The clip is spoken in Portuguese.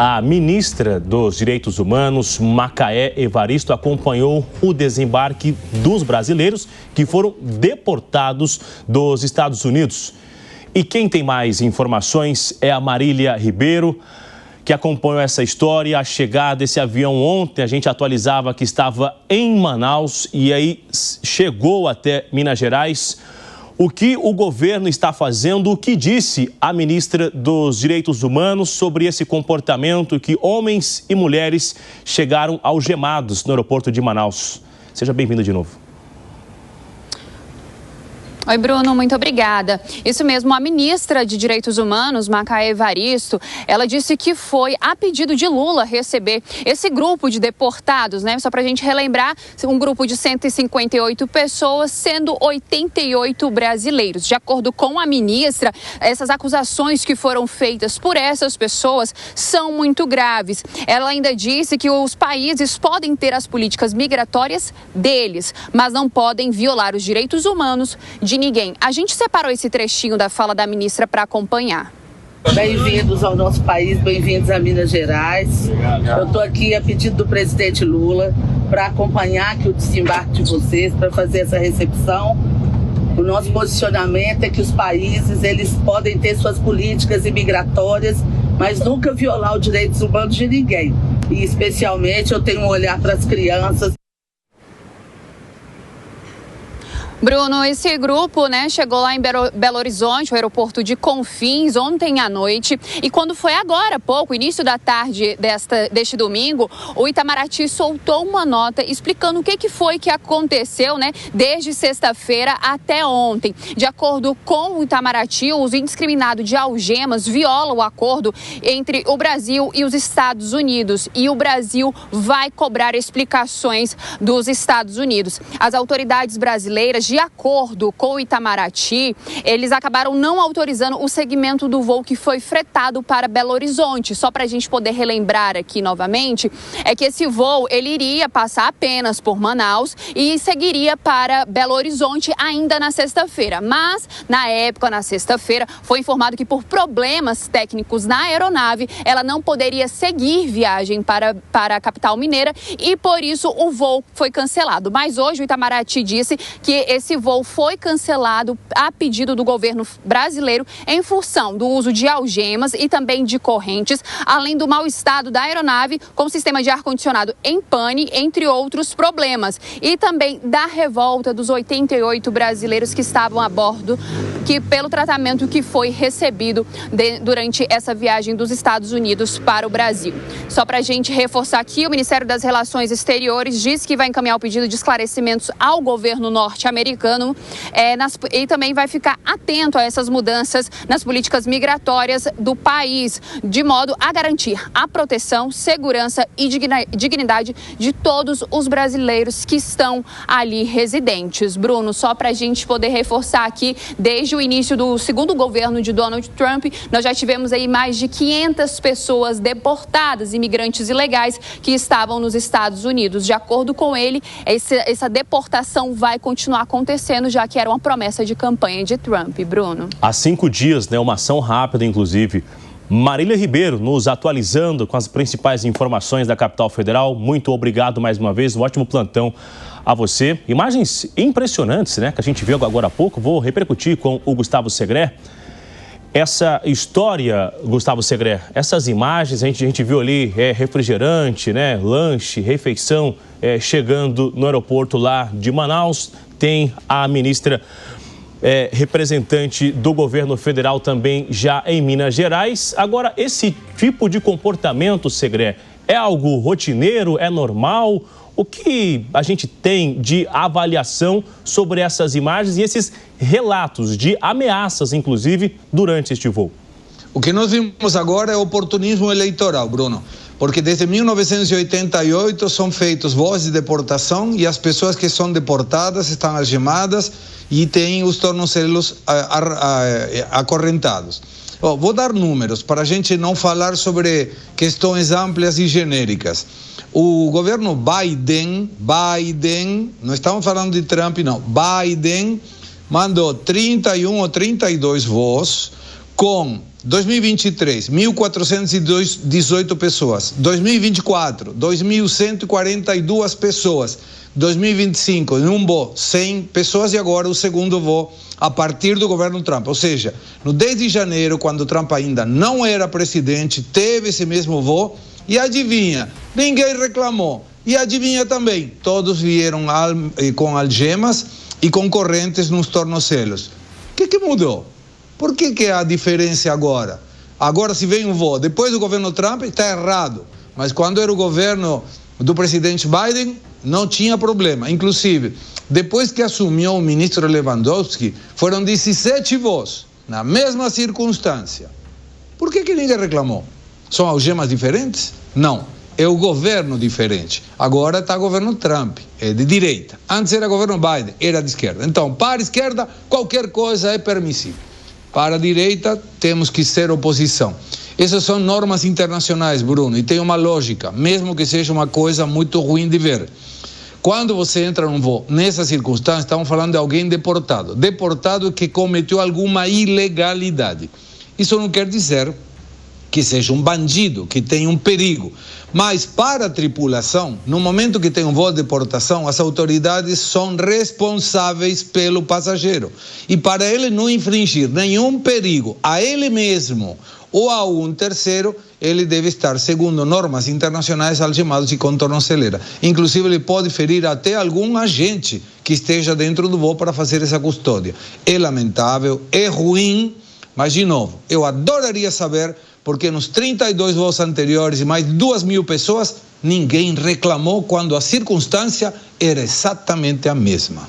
A ministra dos Direitos Humanos, Macaé Evaristo, acompanhou o desembarque dos brasileiros que foram deportados dos Estados Unidos. E quem tem mais informações é a Marília Ribeiro, que acompanhou essa história. A chegada desse avião ontem, a gente atualizava que estava em Manaus e aí chegou até Minas Gerais. O que o governo está fazendo, o que disse a ministra dos Direitos Humanos sobre esse comportamento que homens e mulheres chegaram algemados no aeroporto de Manaus. Seja bem-vinda de novo. Oi, Bruno, muito obrigada. Isso mesmo, a ministra de Direitos Humanos, Macaé Evaristo, ela disse que foi a pedido de Lula receber esse grupo de deportados, né? Só para a gente relembrar, um grupo de 158 pessoas, sendo 88 brasileiros. De acordo com a ministra, essas acusações que foram feitas por essas pessoas são muito graves. Ela ainda disse que os países podem ter as políticas migratórias deles, mas não podem violar os direitos humanos de ninguém. A gente separou esse trechinho da fala da ministra para acompanhar. Bem-vindos ao nosso país, bem-vindos a Minas Gerais. Eu estou aqui a pedido do presidente Lula para acompanhar aqui o desembarque de vocês, para fazer essa recepção. O nosso posicionamento é que os países eles podem ter suas políticas imigratórias, mas nunca violar os direitos humanos de ninguém. E especialmente eu tenho um olhar para as crianças. Bruno, esse grupo, chegou lá em Belo Horizonte, o aeroporto de Confins, ontem à noite. E quando foi agora há pouco, início da tarde deste domingo, o Itamaraty soltou uma nota explicando o que foi que aconteceu, desde sexta-feira até ontem. De acordo com o Itamaraty, o uso indiscriminado de algemas viola o acordo entre o Brasil e os Estados Unidos. E o Brasil vai cobrar explicações dos Estados Unidos. As autoridades brasileiras, de acordo com o Itamaraty, eles acabaram não autorizando o segmento do voo que foi fretado para Belo Horizonte. Só para a gente poder relembrar aqui novamente, é que esse voo ele iria passar apenas por Manaus e seguiria para Belo Horizonte ainda na sexta-feira. Mas, na época, na sexta-feira, foi informado que por problemas técnicos na aeronave, ela não poderia seguir viagem para a capital mineira e, por isso, o voo foi cancelado. Mas hoje o Itamaraty disse que esse voo foi cancelado a pedido do governo brasileiro em função do uso de algemas e também de correntes, além do mau estado da aeronave com sistema de ar-condicionado em pane, entre outros problemas. E também da revolta dos 88 brasileiros que estavam a bordo, que pelo tratamento que foi recebido durante essa viagem dos Estados Unidos para o Brasil. Só para a gente reforçar aqui, o Ministério das Relações Exteriores diz que vai encaminhar o pedido de esclarecimentos ao governo norte-americano e também vai ficar atento a essas mudanças nas políticas migratórias do país, de modo a garantir a proteção, segurança e dignidade de todos os brasileiros que estão ali residentes. Bruno, só para a gente poder reforçar aqui, desde o início do segundo governo de Donald Trump, nós já tivemos aí mais de 500 pessoas deportadas, imigrantes ilegais que estavam nos Estados Unidos. De acordo com ele, essa deportação vai continuar acontecendo, já que era uma promessa de campanha de Trump. Bruno. Há 5 dias, uma ação rápida, inclusive. Marília Ribeiro nos atualizando com as principais informações da capital federal. Muito obrigado mais uma vez, um ótimo plantão a você. Imagens impressionantes, que a gente viu agora há pouco. Vou repercutir com o Gustavo Segré. Essa história, Gustavo Segré, essas imagens, a gente viu ali refrigerante, lanche, refeição chegando no aeroporto lá de Manaus. Tem a ministra representante do governo federal também já em Minas Gerais. Agora, esse tipo de comportamento, Segré, é algo rotineiro, é normal? O que a gente tem de avaliação sobre essas imagens e esses relatos de ameaças, inclusive, durante este voo? O que nós vimos agora é oportunismo eleitoral, Bruno. Porque desde 1988 são feitos voos de deportação e as pessoas que são deportadas estão algemadas e têm os tornozelos acorrentados. Vou dar números para a gente não falar sobre questões amplas e genéricas. O governo Biden, não estamos falando de Trump não, Biden mandou 31 ou 32 voos com 2023, 1.418 pessoas. 2024, 2.142 pessoas. 2025, em um voo, 100 pessoas. E agora o segundo voo a partir do governo Trump. Ou seja, no 10 de janeiro, quando Trump ainda não era presidente, teve esse mesmo voo. E adivinha, ninguém reclamou. E adivinha também, todos vieram com algemas e com correntes nos tornozelos. O que mudou? Por que a diferença agora? Agora, se vem um voo depois do governo Trump, está errado. Mas quando era o governo do presidente Biden, não tinha problema. Inclusive, depois que assumiu o ministro Lewandowski, foram 17 voos, na mesma circunstância. Por que ninguém reclamou? São algemas diferentes? Não. É o governo diferente. Agora está o governo Trump, é de direita. Antes era o governo Biden, era de esquerda. Então, para a esquerda, qualquer coisa é permissível. Para a direita, temos que ser oposição. Essas são normas internacionais, Bruno, e tem uma lógica, mesmo que seja uma coisa muito ruim de ver. Quando você entra num voo, nessa circunstância, estamos falando de alguém deportado. Deportado que cometeu alguma ilegalidade. Isso não quer dizer que seja um bandido, que tenha um perigo. Mas para a tripulação, no momento que tem um voo de deportação, as autoridades são responsáveis pelo passageiro. E para ele não infringir nenhum perigo a ele mesmo ou a um terceiro, ele deve estar, segundo normas internacionais, algemado de com tornozeleira. Inclusive, ele pode ferir até algum agente que esteja dentro do voo para fazer essa custódia. É lamentável, é ruim, mas, de novo, eu adoraria saber porque nos 32 voos anteriores e mais 2.000 pessoas, ninguém reclamou quando a circunstância era exatamente a mesma.